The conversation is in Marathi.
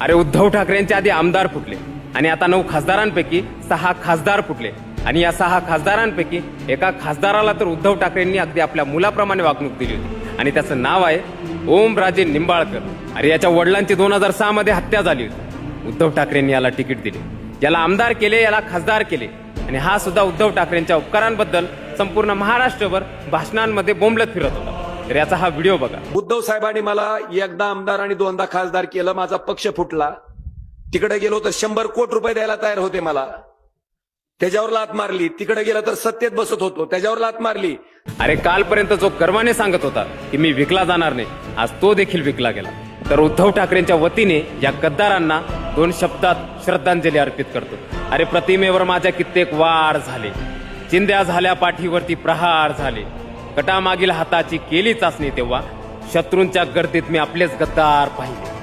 अरे उद्धव ठाकरेंच्या आधी आमदार फुटले आणि आता 9 खासदारांपैकी 6 खासदार फुटले आणि या 6 खासदारांपैकी एका खासदाराला तर उद्धव ठाकरेंनी अगदी आपल्या मुलाप्रमाणे वागणूक दिली होती आणि त्याचं नाव आहे ओमराजे निंबाळकर. अरे याच्या वडिलांची 2006 मध्ये हत्या झाली होती. उद्धव ठाकरेंनी याला तिकीट दिले, याला आमदार केले, याला खासदार केले आणि हा सुद्धा उद्धव ठाकरेंच्या उपकारांबद्दल संपूर्ण महाराष्ट्रभर भाषणांमध्ये बोंबलत फिरत होता. तर याचा हा व्हिडिओ बघा. उद्धव साहेबांनी मला एकदा आमदार आणि 2दा खासदार केलं, माझा पक्ष फुटला. तिकडे गेलो तर 100 कोटी रुपये द्यायला तयार होते मला, त्याच्यावर लात मारली. तिकडे गेलं तर सत्तेत बसत होतो, त्याच्यावर लात मारली. अरे कालपर्यंत जो कर्माने सांगत होता की मी विकला जाणार नाही, आज तो देखील विकला गेला. तर उद्धव ठाकरेंच्या वतीने या गद्दारांना 2 शब्दात श्रद्धांजली अर्पित करतो. अरे प्रतिमेवर माझ्या कित्येक वार झाले, चिंध्या झाल्या पाठीवरती प्रहार झाले, कटामागील हाताची केली चाचणी तेव्हा शत्रूंच्या गर्दीत मी आपलेच गद्दार पाहिले.